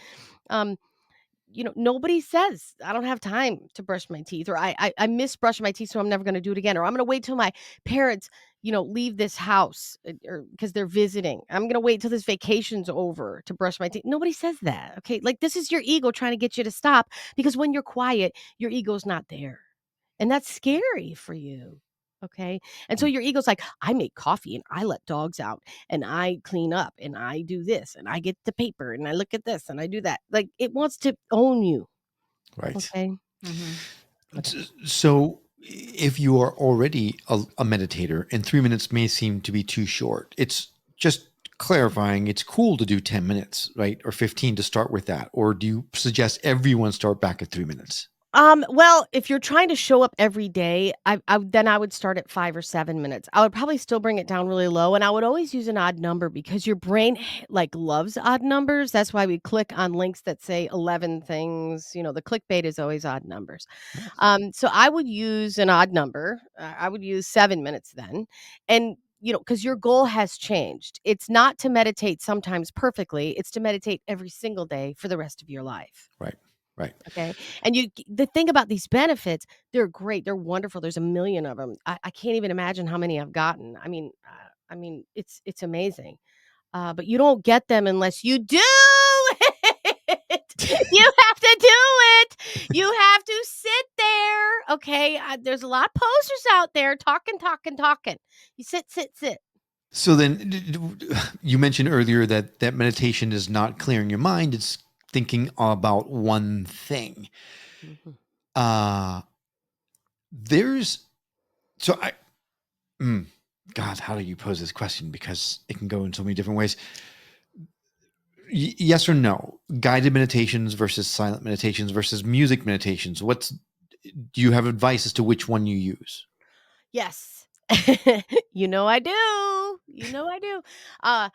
Um, nobody says I don't have time to brush my teeth, or I miss brushing my teeth, so I'm never going to do it again, or I'm going to wait till my parents, leave this house, or because they're visiting. I'm going to wait till this vacation's over to brush my teeth. Nobody says that. Okay, like this is your ego trying to get you to stop, because when you're quiet, your ego's not there, and that's scary for you. Okay. And so your ego's like, I make coffee and I let dogs out and I clean up and I do this and I get the paper and I look at this and I do that. Like it wants to own you. Right. Okay. Mhm. Okay. So if you are already a meditator and 3 minutes may seem to be too short, it's just clarifying, it's cool to do 10 minutes, right? Or 15 to start with that. Or do you suggest everyone start back at 3 minutes? Well, if you're trying to show up every day, then I would start at 5 or 7 minutes. I would probably still bring it down really low, and I would always use an odd number because your brain like loves odd numbers. That's why we click on links that say 11 things. The clickbait is always odd numbers. So I would use an odd number. I would use 7 minutes then. And because your goal has changed. It's not to meditate sometimes perfectly. It's to meditate every single day for the rest of your life. Right. Right. Okay. And the thing about these benefits, they're great. They're wonderful. There's a million of them. I can't even imagine how many I've gotten. I mean, it's amazing. But you don't get them unless you do it. You have to do it. You have to sit there. Okay. There's a lot of posters out there talking. You sit. So then you mentioned earlier that meditation is not clearing your mind, it's thinking about one thing. Mhm. Uh there's so I mm, God, how do you pose this question? Because it can go in so many different ways. Yes or no? Guided meditations versus silent meditations versus music meditations. Do you have advice as to which one you use? Yes. You know I do. You know I do. Uh,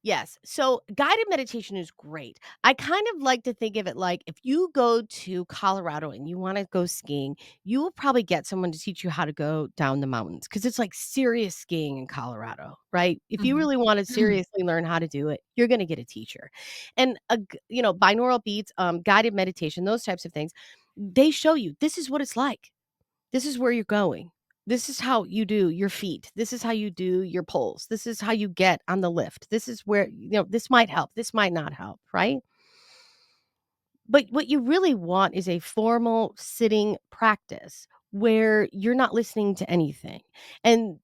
yes. So guided meditation is great. I kind of like to think of it like if you go to Colorado and you want to go skiing, you will probably get someone to teach you how to go down the mountains because it's like serious skiing in Colorado, right? If you Mhm. really want to seriously learn how to do it, you're going to get a teacher. And binaural beats, guided meditation, those types of things, they show you this is what it's like. This is where you're going. This is how you do your feet. This is how you do your pulls. This is how you get on the lift. This is where, this might help. This might not help, right? But what you really want is a formal sitting practice where you're not listening to anything. And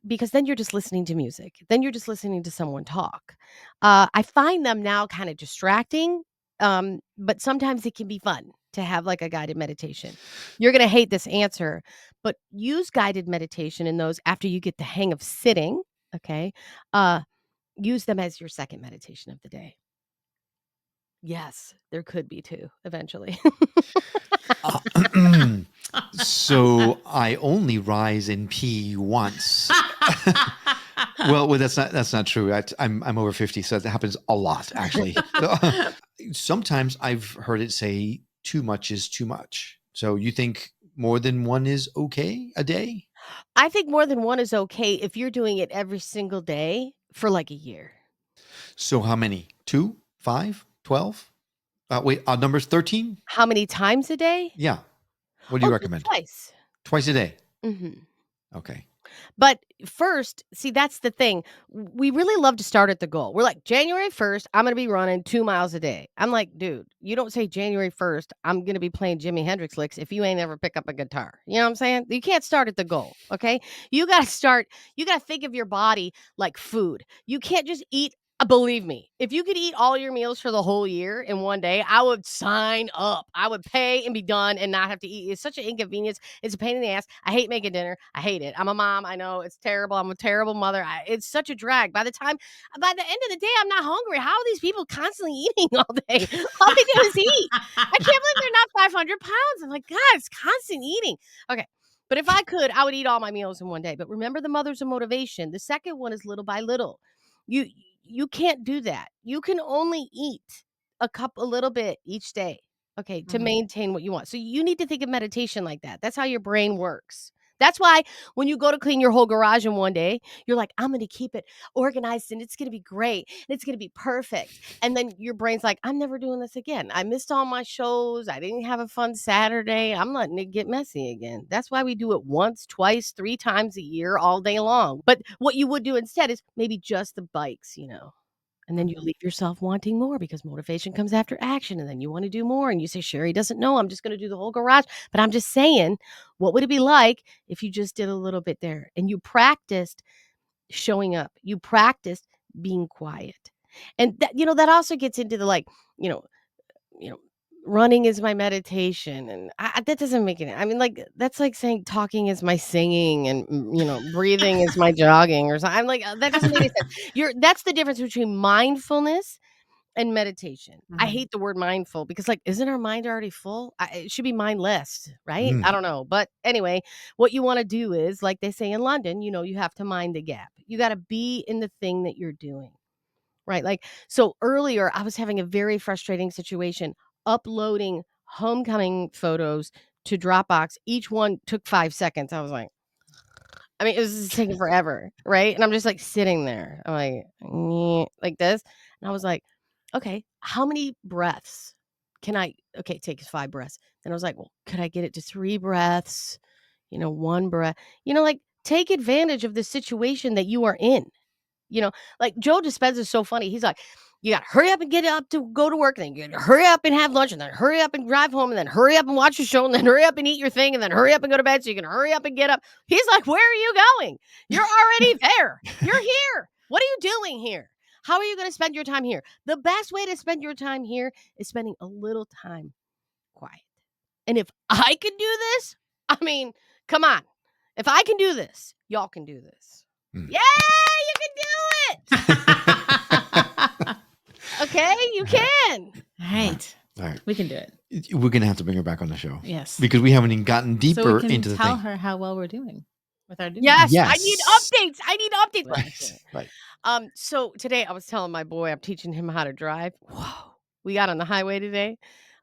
because then you're just listening to music. Then you're just listening to someone talk. I find them now kind of distracting, but sometimes it can be fun to have like a guided meditation. You're going to hate this answer, but use guided meditation in those after you get the hang of sitting. Okay. Uh, use them as your second meditation of the day. Yes, there could be two eventually. Uh, so I only rise in pee once. Well, that's not true. I'm over 50, so that happens a lot actually. Sometimes I've heard it say too much is too much. So you think more than one is okay a day? I think more than one is okay if you're doing it every single day for like a year. So how many? 2, 5, 12? Wait, odd numbers 13? How many times a day? Yeah. What do you Oh, just recommend? twice. Twice a day. Mhm. Okay. But first, see, that's the thing. We really love to start at the goal. We're like, January 1st, I'm going to be running 2 miles a day. I'm like, dude, you don't say January 1st, I'm going to be playing Jimi Hendrix licks if you ain't ever pick up a guitar. You know what I'm saying? You can't start at the goal. Okay. You got to think of your body like food. You can't just eat. Believe me, if you could eat all your meals for the whole year in one day, I would sign up. I would pay and be done and not have to eat. It's such an inconvenience. It's a pain in the ass. I hate making dinner. I hate it. I'm a mom. I know it's terrible. I'm a terrible mother. It's such a drag. By the end of the day, I'm not hungry. How are these people constantly eating all day? All they do is eat. I can't believe they're not 500 pounds. I'm like, God, it's constant eating. Okay. But if I could, I would eat all my meals in one day. But remember the mothers of motivation. The second one is little by little. You you can't do that. You can only eat a little bit each day, okay, to Mhm. maintain what you want. So you need to think of meditation like that. That's how your brain works. That's why when you go to clean your whole garage in one day, you're like, I'm going to keep it organized and it's going to be great and it's going to be perfect. And then your brain's like, I'm never doing this again. I missed all my shows. I didn't have a fun Saturday. I'm letting it get messy again. That's why we do it once, twice, 3 times a year, all day long. But what you would do instead is maybe just the bikes. And then you Mhm. leave yourself wanting more because motivation comes after action. And then you want to do more. And you say, Cheri doesn't know. I'm just going to do the whole garage. But I'm just saying, what would it be like if you just did a little bit there and you practiced showing up? You practiced being quiet. And that also gets into the like, you know, you know, running is my meditation. And that doesn't make any, I mean, like, that's like saying talking is my singing and, breathing is my jogging or something. I'm like, that doesn't make any sense. That's the difference between mindfulness and meditation. I Mhm. hate the word mindful because, like, isn't our mind already full? It should be mindless, right? Mm. I don't know. But anyway, what you want to do is, like they say in London, you have to mind the gap. You got to be in the thing that you're doing, right? Like, so earlier, I was having a very frustrating situation uploading homecoming photos to Dropbox. Each one took 5 seconds. I was like, I mean, it was just taking forever, right? And I'm just like sitting there. I'm like, "Nyeh," like this. And I was like, okay, how many breaths can I? Okay, take 5 breaths. Then I was like, well, could I get it to 3 breaths? 1 breath. Like take advantage of the situation that you are in. Like Joe Dispenza is so funny. He's like, you got to hurry up and get up to go to work. Then you got to hurry up and have lunch, and then hurry up and drive home, and then hurry up and watch your show, and then hurry up and eat your thing, and then hurry up and go to bed so you can hurry up and get up. He's like, where are you going? You're already there. You're here. What are you doing here? How are you going to spend your time here? The best way to spend your time here is spending a little time quiet. And if I can do this, I mean, come on. If I can do this, y'all can do this. Mm. Yeah, you can do it. Okay, you can. All right. All right. We can do it. We're going to have to bring her back on the show. Yes. Because we haven't even gotten deeper so we can into the tell thing. her how well we're doing with our doing. Yes, I Yes. need updates. I need updates. Right. So today I was telling my boy, I'm teaching him how to drive. Whoa. We got on the highway today.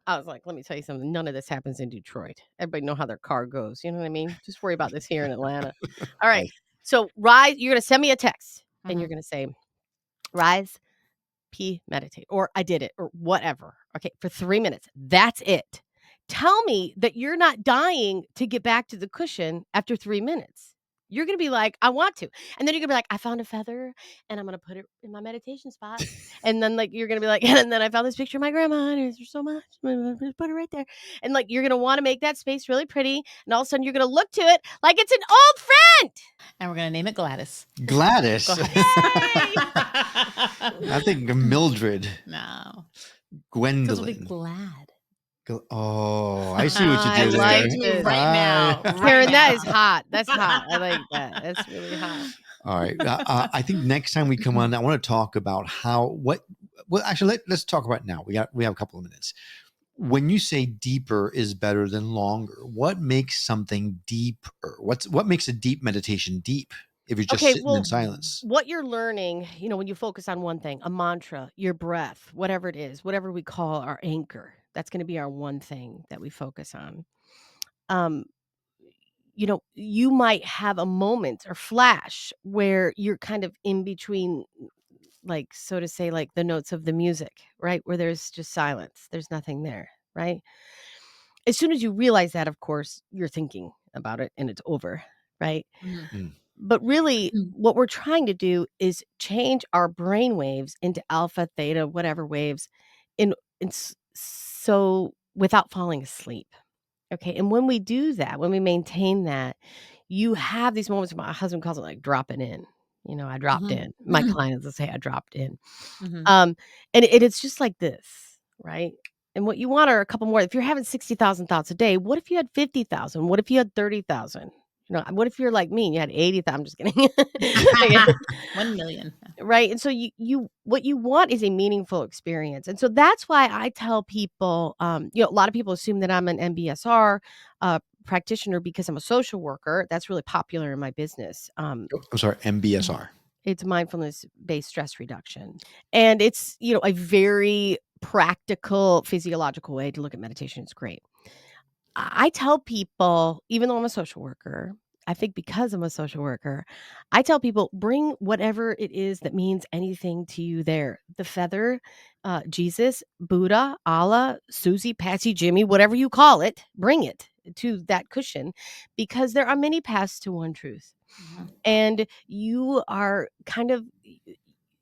I was like, let me tell you something. None of this happens in Detroit. Everybody know how their car goes. You know what I mean? Just worry about this here in Atlanta. All right. So rise, you're going to send me a text and you're going to say, rise, pee, meditate, or I did it, or whatever. Okay. For 3 minutes. That's it. Tell me that you're not dying to get back to the cushion after 3 minutes. You're going to be like, I want to. And then you're going to be like, I found a feather and I'm going to put it in my meditation spot. And then like, you're going to be like, and then I found this picture of my grandma and it's so much. I'm going to put it right there. And like, you're going to want to make that space really pretty. And all of a sudden you're going to look to it like it's an old friend. And we're going to name it Gladys. Gladys. Go ahead. I think Mildred. No. Gwendolyn. Because we'll be glad. Oh, I see what you I did like there. it. Right now. Karen, that is hot. That's hot. I like that. That's really hot. All right. I think next time we come on, I want to talk about actually, let's talk about it now. We have a couple of minutes. When you say deeper is better than longer, what makes something deeper? What makes a deep meditation deep? If you're just sitting in silence. What you're learning, when you focus on one thing, a mantra, your breath, whatever it is, whatever we call our anchor, that's going to be our one thing that we focus on. You might have a moment or flash where you're kind of in between, like, so to say, like the notes of the music, right? Where there's just silence. There's nothing there, right? As soon as you realize that, of course, you're thinking about it and it's over, right? Mm-hmm. But really, what we're trying to do is change our brain waves into alpha, theta, whatever waves, so without falling asleep. Okay. And when we do that, when we maintain that, you have these moments. My husband calls it like dropping in. I dropped in. My clients will say I dropped in. And it's just like this, right? And what you want are a couple more. If you're having 60,000 thoughts a day, what if you had 50,000? What if you had 30,000? What if you're like me and you had 80,000? I'm just kidding. 1 million. Right. And so what you want is a meaningful experience. And so that's why I tell people, a lot of people assume that I'm an MBSR practitioner because I'm a social worker. That's really popular in my business. I'm sorry, MBSR. It's mindfulness-based stress reduction. And it's, a very practical physiological way to look at meditation. It's great. I tell people, even though I'm a social worker, I think because I'm a social worker, I tell people, bring whatever it is that means anything to you there. The feather, Jesus, Buddha, Allah, Susie, Patsy, Jimmy, whatever you call it, bring it to that cushion because there are many paths to one truth. And you are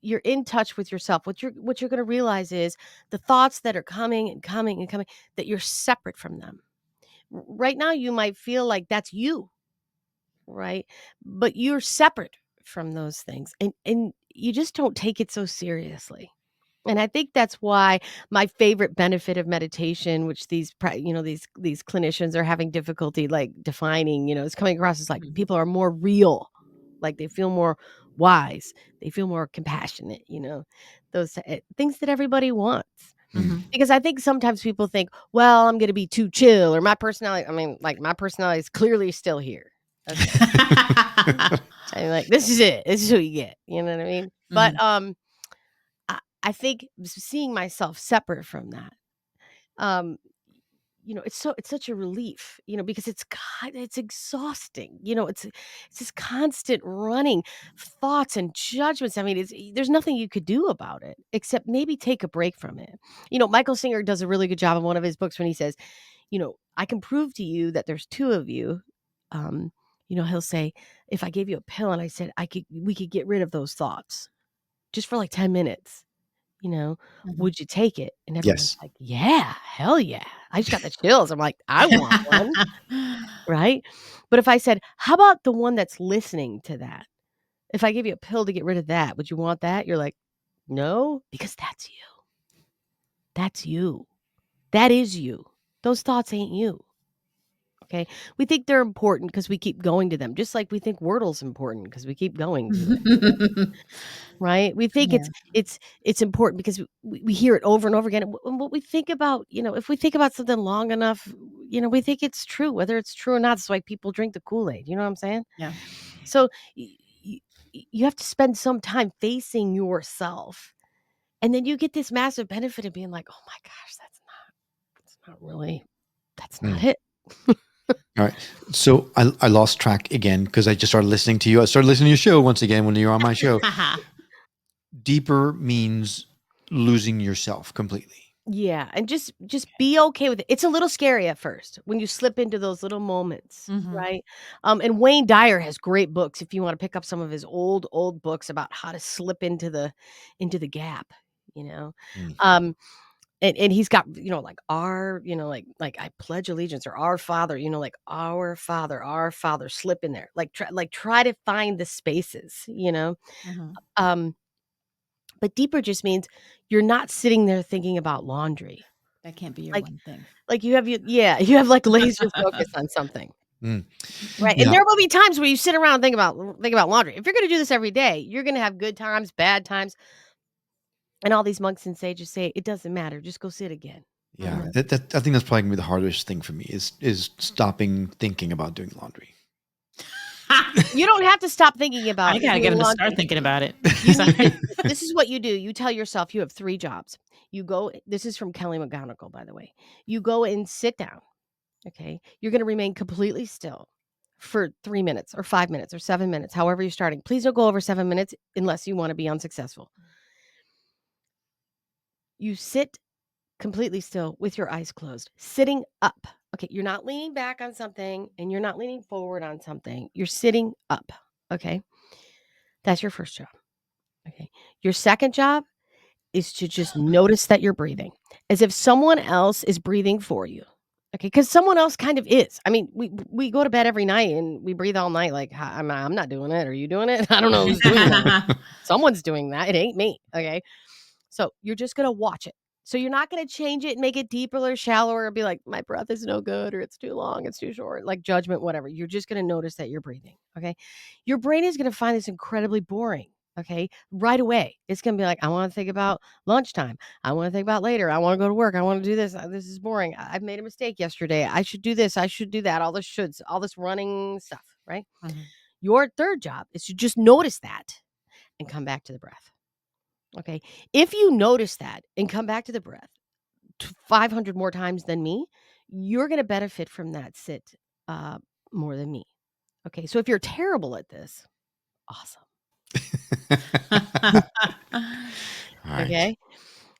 you're in touch with yourself. What you're going to realize is the thoughts that are coming and coming and coming, that you're separate from them. Right now, you might feel like that's you, right? But you're separate from those things. And you just don't take it so seriously. And I think that's why my favorite benefit of meditation, which these clinicians are having difficulty like defining, is coming across as like people are more real, like they feel more wise, they feel more compassionate, those things that everybody wants. Because I think sometimes people think, well, I'm going to be too chill or my personality is clearly still here. Okay. I'm like, this is it. This is who you get. You know what I mean? But I think seeing myself separate from that, it's such a relief, because it's exhausting. It's this constant running thoughts and judgments. I mean, there's nothing you could do about it except maybe take a break from it. Michael Singer does a really good job in one of his books when he says, I can prove to you that there's two of you. He'll say, if I gave you a pill and I said we could get rid of those thoughts just for like 10 minutes. Mhm. Mhm. Would you take it? And everyone's Yes. like, "Yeah, hell yeah." I just got the chills. I'm like, "I want one." Right? But if I said, "How about the one that's listening to that? If I give you a pill to get rid of that, would you want that?" You're like, "No," because that's you. That's you. That is you. Those thoughts ain't you. Okay? We think they're important because we keep going to them, just like we think Wordle's important because we keep going to it. Right? We think Yeah. it's important because we hear it over and over again, and what we think about, if we think about something long enough, we think it's true, whether it's true or not. That's why people drink the Kool-Aid, you know what I'm saying? Yeah. So, y y you have to spend some time facing yourself, and then you get this massive benefit of being like, "Oh my gosh, that's not Mm. it." All right. So I lost track again because I just started listening to you. I started listening to your show once again when you're on my show. Deeper means losing yourself completely. Yeah, and just be okay with it. It's a little scary at first when you slip into those little moments, Mhm. right? And Wayne Dyer has great books if you wanna pick up some of his old books about how to slip into the gap, you know? Mm. Um, and he's got, like, like, "I pledge allegiance," or like, Our Father," slip in there. Try to find the spaces, you know? Mhm. Um, but deeper just means you're not sitting there thinking about laundry. That can't be your Like one thing. like, you have, like, laser focus on something, Mm. right? And Yeah. there will be times where you sit around and think about laundry. If you're gonna do this every day, you're gonna have good times, bad times, and all these monks and sages say, "It doesn't matter, just go sit again," you Yeah. know? I think that's probably gonna be the hardest thing for me is stopping thinking about doing laundry. You don't have to stop thinking I about gotta get doing him to start laundry. thinking about it. You need to Sorry. This is what you do. You tell yourself you have 3 jobs. This is from Kelly McGonigal, by the way. You go and sit down, okay? You're gonna remain completely still for 3 minutes or 5 minutes or 7 minutes, however you're starting. Please don't go over 7 minutes unless you wanna be unsuccessful. You sit completely still with your eyes closed, sitting up. Okay, you're not leaning back on something and you're not leaning forward on something. You're sitting up, okay? That's your first job, okay? Your second job is to just notice that you're breathing as if someone else is breathing for you. Okay, because someone else kind of is. I mean, we go to bed every night and we breathe all night like, I'm not doing it. Are you doing it? I don't know who's doing that. Someone's doing that. It ain't me." Okay? So, you're just gonna watch it. So, you're not gonna change it and make it deeper or shallower or be like, "My breath is no good," or "It's too long, it's too short," like judgment, whatever. You're just gonna notice that you're breathing, okay? Your brain is gonna find this incredibly boring, okay? Right away. It's gonna be like, "I wanna think about lunchtime. I wanna think about later. I wanna go to work. I wanna do this. This is boring. I've made a mistake yesterday. I should do this. I should do that." All this shoulds, all this running stuff, right? Mhm. Your third job is to just notice that and come back to the breath. Okay. If you notice that and come back to the breath 500 more times than me, you're going to benefit from that sit uh, more than me. Okay. So if you're terrible at this, awesome. All right. Okay.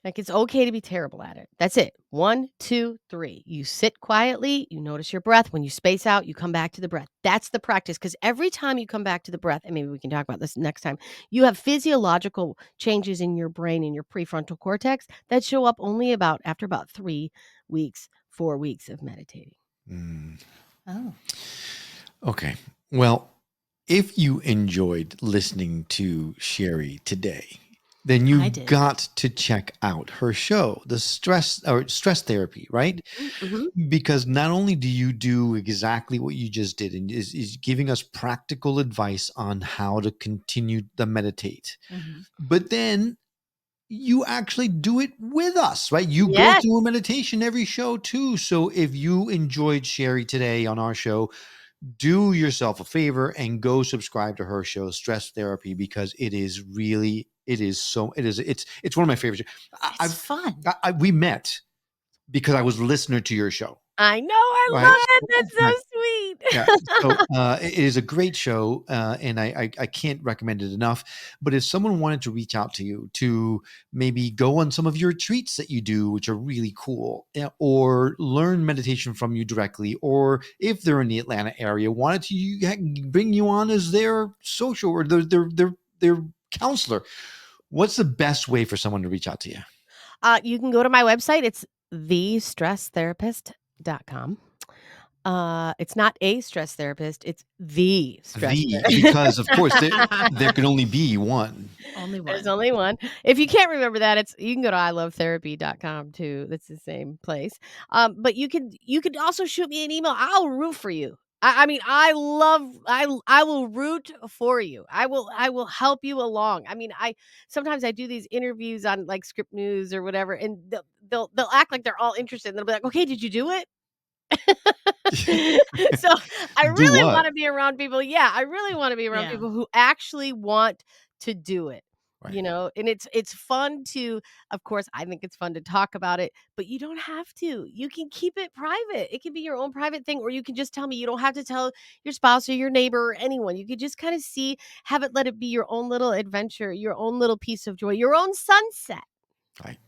Like it's okay to be terrible at it. That's it. 1, 2, 3. You sit quietly, you notice your breath. When you space out, you come back to the breath. That's the practice. Because every time you come back to the breath, and maybe we can talk about this next time, you have physiological changes in your brain and your prefrontal cortex that show up only after about 3 weeks, 4 weeks of meditating. Mm. Oh. Okay. Well, if you enjoyed listening to Cheri today, then I you've did. got to check out her show, the stress therapy, right? Mhm. Because not only do you do exactly what you just did and is giving us practical advice on how to continue to meditate, Mhm. but then you actually do it with us, right? You go Yes. through a meditation every show too. So if you enjoyed Cheri today on our show, do yourself a favor and go subscribe to her show, Stress Therapy, because it's one of my favorites. It's fun. We met because I was a listener to your show, I know. I right? love it. That's Right. so sweet. Yeah. So it is a great show, and I can't recommend it enough. But if someone wanted to reach out to you to maybe go on some of your retreats that you do, which are really cool, or learn meditation from you directly, or if they're in the Atlanta area, wanted to bring you on as their social or their counselor, What's the best way for someone to reach out to you? You can go to my website. It's thestresstherapist.com. It's not a stress therapist. It's the stress therapist. Because of course there can only be one. Only one. There's only one. If you can't remember that, you can go to ilovetherapy.com too. That's the same place. But you could also shoot me an email. I'll root for you. I mean, I will root for you. I will help you along. I mean, sometimes I do these interviews on like Script News or whatever, and they'll act like they're all interested. And they'll be like, "Okay, did you do it?" So I Do really what? want to be around people. Yeah, I really want to be around Yeah. people who actually want to do it. Right. You know, and it's fun to, of course, I think it's fun to talk about it, but you don't have to. You can keep it private. It can be your own private thing, or you can just tell me. You don't have to tell your spouse or your neighbor or anyone. You could just kind of let it be your own little adventure, your own little piece of joy, your own sunset. Right.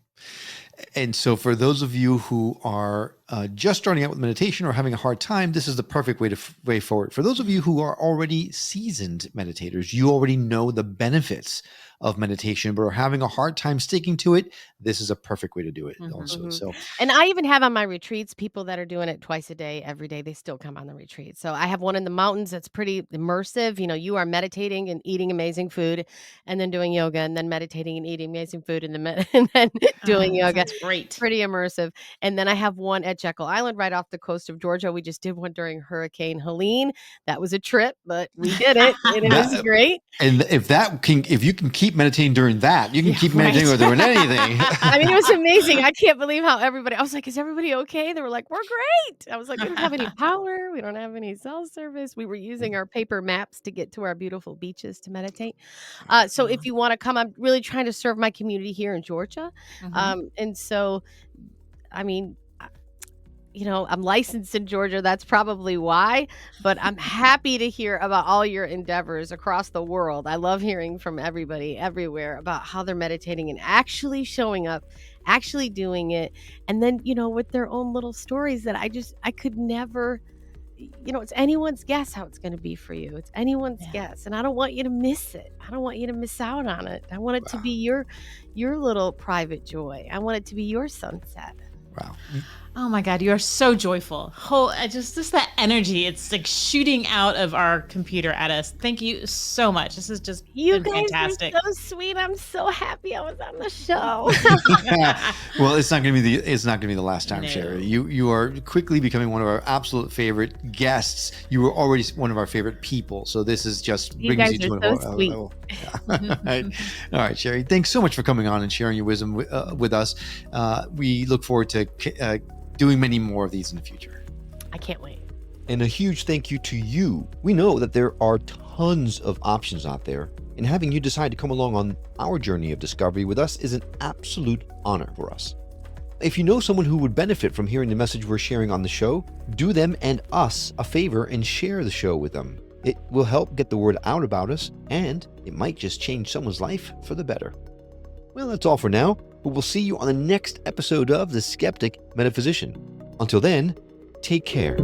And so for those of you who are just starting out with meditation or having a hard time, this is the perfect way forward. For those of you who are already seasoned meditators, you already know the benefits of meditation, but are having a hard time sticking to it, this is a perfect way to do it also. Mhm. So, And I even have on my retreats people that are doing it twice a day, every day. They still come on the retreat. So I have one in the mountains that's pretty immersive. You know, you are meditating and eating amazing food, and then doing yoga, and then meditating and eating amazing food, and then doing yoga. Sounds great. Pretty immersive. And then I have one at Jekyll Island right off the coast of Georgia. We just did one during Hurricane Helene. That was a trip, but we did it, and it was great. and if you can keep meditating during that, you can keep meditating or doing anything. I mean, it was amazing. I can't believe how I was like, is everybody okay? They were like, we're great. I was like, we don't have any power. We don't have any cell service. We were using our paper maps to get to our beautiful beaches to meditate. So if you want to come, I'm really trying to serve my community here in Georgia. And so, I mean, you know, I'm licensed in Georgia. That's probably why, but I'm happy to hear about all your endeavors across the world. I love hearing from everybody everywhere about how they're meditating and actually showing up, actually doing it. And then, you know, with their own little stories that I could never, you know, it's anyone's guess how it's going to be for you. It's anyone's guess. And I don't want you to miss it. I don't want you to miss out on it. I want it to be your little private joy. I want it to be your sunset. Wow. Oh my God, you are so joyful. Just that energy. It's like shooting out of our computer at us. Thank you so much. This is just You been guys fantastic. are so sweet. I'm so happy I was on the show. Well, it's not going to be the last time, No. Cheri. You are quickly becoming one of our absolute favorite guests. You were already one of our favorite people, so this is just You brings guys you are to so a sweet. level. Yeah. All right, Cheri. Thanks so much for coming on and sharing your wisdom with us. We look forward to doing many more of these in the future. I can't wait. And a huge thank you to you. We know that there are tons of options out there, and having you decide to come along on our journey of discovery with us is an absolute honor for us. If you know someone who would benefit from hearing the message we're sharing on the show, do them and us a favor and share the show with them. It will help get the word out about us, and it might just change someone's life for the better. Well, that's all for now, but we'll see you on the next episode of The Skeptic Metaphysician. Until then, take care.